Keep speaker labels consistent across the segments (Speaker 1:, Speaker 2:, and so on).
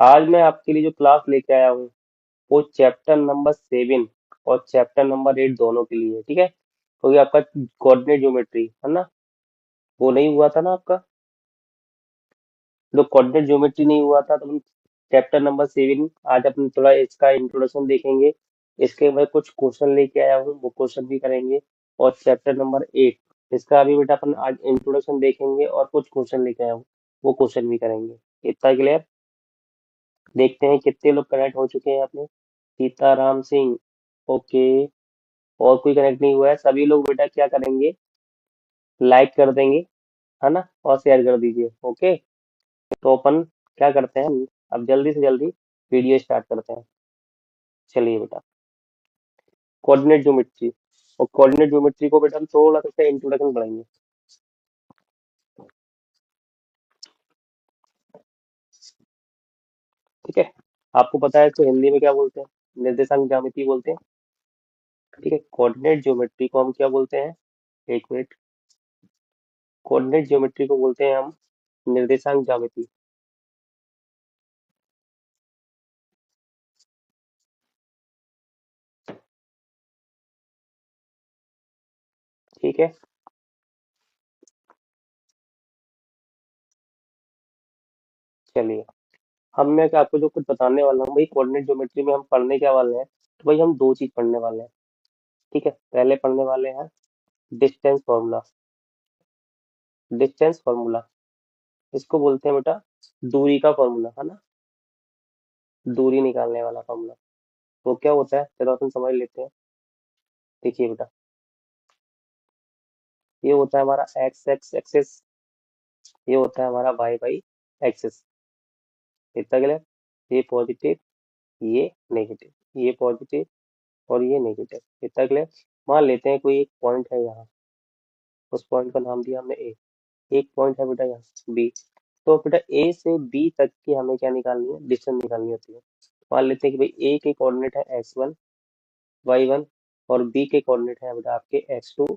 Speaker 1: आज मैं आपके लिए जो क्लास लेके आया हूँ वो चैप्टर नंबर 7 और चैप्टर नंबर 8 दोनों के लिए, ठीक है। तो ये आपका कोऑर्डिनेट ज्योमेट्री है ना, वो नहीं हुआ था ना आपका। जो कोऑर्डिनेट ज्योमेट्री नहीं हुआ था तो हम चैप्टर नंबर 7 आज अपन थोड़ा इसका इंट्रोडक्शन देखेंगे। इसके बाद कुछ क्वेश्चन लेके आया हूँ, वो क्वेश्चन भी करेंगे। और चैप्टर नंबर 8 इसका अभी बेटा अपन आज इंट्रोडक्शन देखेंगे और कुछ क्वेश्चन लेके आया हूँ, वो क्वेश्चन भी करेंगे। इतना क्लियर। देखते हैं कितने लोग कनेक्ट हो चुके हैं अपने। सीताराम सिंह, ओके। और कोई कनेक्ट नहीं हुआ है, सभी लोग बेटा क्या करेंगे, लाइक कर देंगे, है ना, और शेयर कर दीजिए, ओके। तो अपन क्या करते हैं, अब जल्दी से जल्दी वीडियो स्टार्ट करते हैं। चलिए बेटा, कोऑर्डिनेट ज्योमेट्री। और कोऑर्डिनेट ज्योमेट्री को बेटा हम थोड़ा सा इंट्रोडक्शन पढ़ेंगे, ठीक है। आपको पता है इसको हिंदी में क्या बोलते हैं, निर्देशांक ज्यामिति बोलते हैं, ठीक है। कोऑर्डिनेट ज्योमेट्री को हम क्या बोलते हैं, एक मिनट, कोऑर्डिनेट ज्योमेट्री को बोलते हैं हम निर्देशांक ज्यामिति, ठीक है। चलिए, हम मैं क्या आपको जो कुछ बताने वाला हूँ भाई, कोऑर्डिनेट ज्योमेट्री में हम पढ़ने क्या वाले हैं, तो भाई हम दो चीज पढ़ने वाले हैं, ठीक है। पहले पढ़ने वाले हैं डिस्टेंस फॉर्मूला। डिस्टेंस फॉर्मूला इसको बोलते हैं बेटा दूरी का फॉर्मूला, है ना, दूरी निकालने वाला फॉर्मूला। तो क्या होता है, चलो अपन समझ लेते हैं। देखिए बेटा, ये होता है हमारा एक्स एक्स एक्सेस, ये होता है हमारा वाई वाई एक्सेस, इतना क्लियर। ये पॉजिटिव, ये नेगेटिव, ये पॉजिटिव और ये नेगेटिव, इतना क्लियर। मान लेते हैं कोई एक पॉइंट है यहाँ, उस पॉइंट का नाम दिया हमने ए। एक पॉइंट है बेटा यहाँ बी। तो बेटा ए से बी तक की हमें क्या निकालनी है, डिस्टेंस निकालनी होती है। मान लेते हैं कि भाई ए के कोऑर्डिनेट है x1 y1 और बी के कोऑर्डिनेट है बेटा आपके x2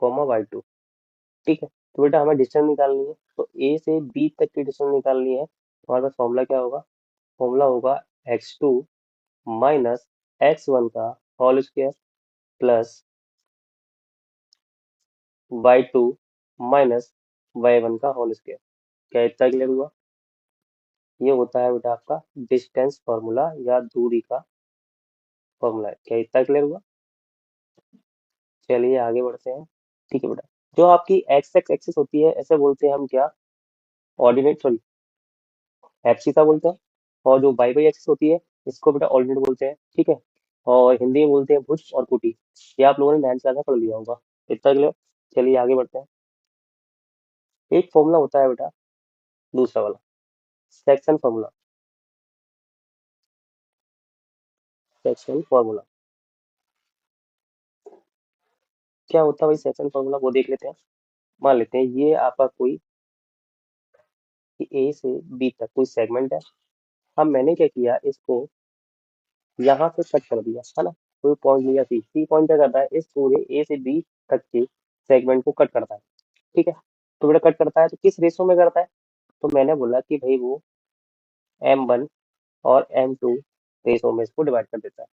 Speaker 1: y2, ठीक है। तो बेटा हमें डिस्टेंस निकालनी है, तो ए से बी तक की डिस्टेंस निकालनी है। हमारे पास फॉर्मूला क्या होगा, फॉर्मूला होगा x2 माइनस x1 का whole square plus y2 minus y1 का होल स्क्वायर। क्या इतना क्लियर हुआ। ये होता है बेटा आपका डिस्टेंस फॉर्मूला या दूरी का फॉर्मूला है। क्या इतना क्लियर हुआ। चलिए आगे बढ़ते हैं, ठीक है बेटा। जो आपकी एक्स एक्स एक्सिस होती है ऐसे बोलते हैं हम क्या, ऑर्डिनेट, सॉरी, एब्सिसा बोलते हैं। और जो वाई वाई एक्सिस होती है इसको बेटा ऑर्डिनेट बोलते हैं, ठीक है। और हिंदी में बोलते हैं भुज और कुटी। ये आप लोगों ने ध्यान से ज्यादा पढ़ लिया होगा, इतना क्लियर। चलिए आगे बढ़ते हैं। एक फॉर्मूला होता है बेटा, दूसरा वाला सेक्शन फॉर्मूला। सेक्शन फॉर्मूला क्या होता है भाई, सेक्शन फॉर्मूला वो देख लेते हैं। मान लेते हैं ये आपका कोई ए से बी तक कोई सेगमेंट है। अब मैंने क्या किया, इसको यहाँ से कट कर दिया, है ना। कोई पॉइंट लिया सी, सी पॉइंट क्या करता है, इस पूरे ए से बी तक के सेगमेंट को कट करता है, ठीक है। तो बेटा कट करता है तो किस रेशो में करता है, तो मैंने बोला कि भाई वो m1 और m2 रेशो में इसको डिवाइड कर देता है,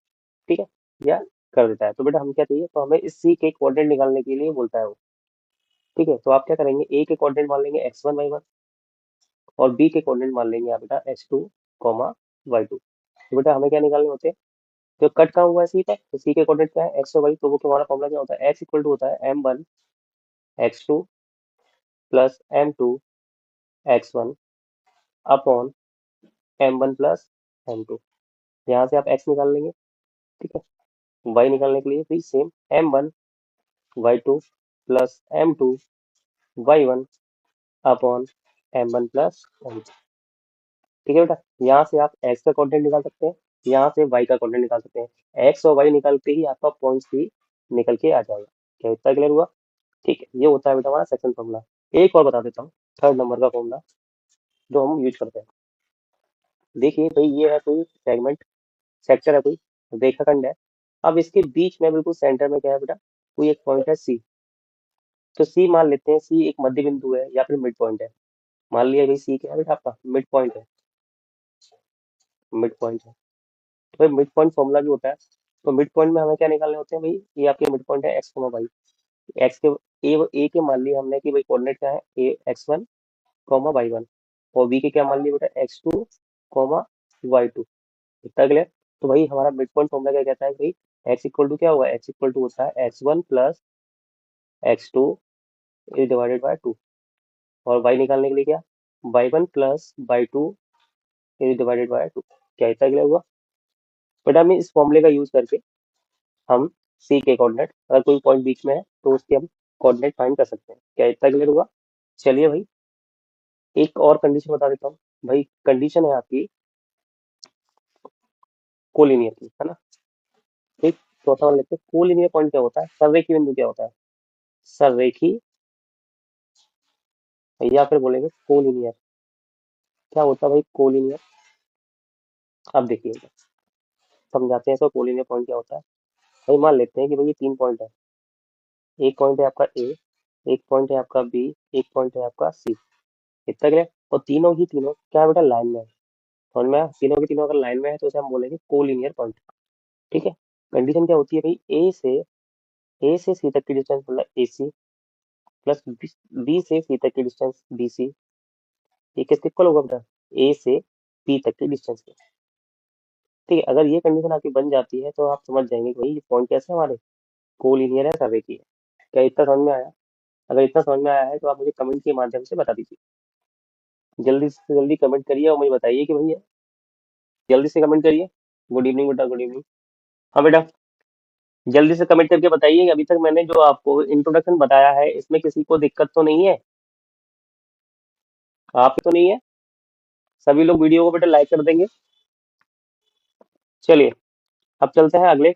Speaker 1: ठीक है, या कर देता है। तो बेटा हम क्या चाहिए, तो हमें इस सी के कोऑर्डिनेट निकालने के लिए बोलता है वो, ठीक है। तो आप क्या करेंगे, ए के कोऑर्डिनेट मान लेंगे x1 y1 और बी के कोऑर्डिनेट मान लेंगे आप बेटा x2 y2। तो बेटा हमें क्या निकालने होते हैं, जो कट का हुआ है सी का, तो सी के कोऑर्डिनेट क्या है एक्स और वाई, तो वो हमारा फॉर्मूला क्या होता है, एक्स इक्वल टू होता है m1 x2 plus m2 x1 upon m1 plus m2। यहाँ से आप x निकाल लेंगे, ठीक है। y निकालने के लिए भी same, m1 y2 plus m2 y1 upon m1 plus m2, ठीक है बेटा। यहाँ से आप x का कोऑर्डिनेट निकाल सकते हैं, यहाँ से y का कोऑर्डिनेट निकाल सकते हैं। x और y निकालते ही आपका पॉइंट सी निकल के आ जाएगा। क्या इतना क्लियर हुआ। ठीक है, ये होता है बेटा हमारा सेक्शन फॉर्मूला। एक और बता देता हूँ, थर्ड नंबर का फॉर्मूला जो हम यूज करते हैं। देखिए भाई, ये है कोई सेगमेंट, सेक्टर है, कोई रेखाखंड है। अब इसके बीच में बिल्कुल सेंटर में क्या है बेटा, कोई एक पॉइंट है सी। तो सी मान लेते हैं, सी एक मध्य बिंदु है या फिर मिड पॉइंट है। मान लिया भाई सी क्या है बेटा आपका मिड पॉइंट है। मिड पॉइंट है। तो भाई मिड पॉइंट फॉर्मूला जो होता है, तो मिड पॉइंट में हमें क्या निकालने होते हैं भाई, ये आपके मिड पॉइंट है एक्स कॉमा वाई। एक्स के ए के मान लिया हमने कि भाई कोऑर्डिनेट क्या है, ए एक्स 1 कॉमा वाई 1, और बी के क्या मान लिया बेटा, एक्स 2 कॉमा वाई 2। इतना क्लियर। तो भाई हमारा मिड पॉइंट फॉर्मूला क्या कहता है भाई, एक्स इक्वल टू क्या हुआ, एक्स इक्वल टू होता है x 1 plus x 2 is divided by 2, और वाई निकालने के लिए क्या, y 1 plus y 2 is divided by 2। क्या इतना क्लियर हुआ बेटा। हमें इस फॉर्मूले का यूज करके हम सी के कोऑर्डिनेट, अगर कोई पॉइंट बीच में है तो उसके हम कोऑर्डिनेट फाइंड कर सकते हैं। क्या इतना क्लियर हुआ। चलिए भाई एक और कंडीशन बता देता हूँ। भाई कंडीशन है आपकी कोलिनियर की, है ना। एक चौथा वाला लेते हैं, कोलिनियर पॉइंट क्या होता है, सर्रेखी बिंदु क्या होता है, सर्रेखी, या फिर बोलेंगे कोलिनियर। क्या होता है भाई कोलिनियर, अब देखिए समझाते हैं इसको, कोलिनियर पॉइंट क्या होता है। भाई मान लेते हैं कि भाई ये 3 पॉइंट है, एक पॉइंट है आपका ए, एक पॉइंट है आपका बी, एक पॉइंट है आपका सी। इतना क्लियर। और तीनों ही तीनों क्या है बेटा, लाइन में है। समझ में आया, तीनों की तीनों अगर लाइन में है तो उसे हम बोलेंगे कोलिनियर पॉइंट। ठीक है। कंडीशन क्या होती है भाई, ए से सी तक की डिस्टेंस मतलब ए सी, प्लस बी से सी तक की डिस्टेंस बी सी, ये किसके इक्वल होगा बेटा, ए से बी तक की डिस्टेंस के। ठीक है। अगर ये कंडीशन आपकी बन जाती है तो आप समझ जाएंगे कि भाई ये पॉइंट कैसे हमारे कोलिनियर है, सर्रेखीय है। क्या इतना समझ में आया। अगर इतना समझ में आया है तो आप मुझे कमेंट के माध्यम से बता दीजिए, जल्दी से जल्दी कमेंट करिए और मुझे बताइए कि भैया, जल्दी से कमेंट करिए। गुड इवनिंग बेटा, गुड इवनिंग। हाँ बेटा, जल्दी से कमेंट करके बताइए कि अभी तक मैंने जो आपको इंट्रोडक्शन बताया है इसमें किसी को दिक्कत तो नहीं है, आप तो नहीं है। सभी लोग वीडियो को बेटा लाइक कर देंगे। चलिए अब चलते हैं अगले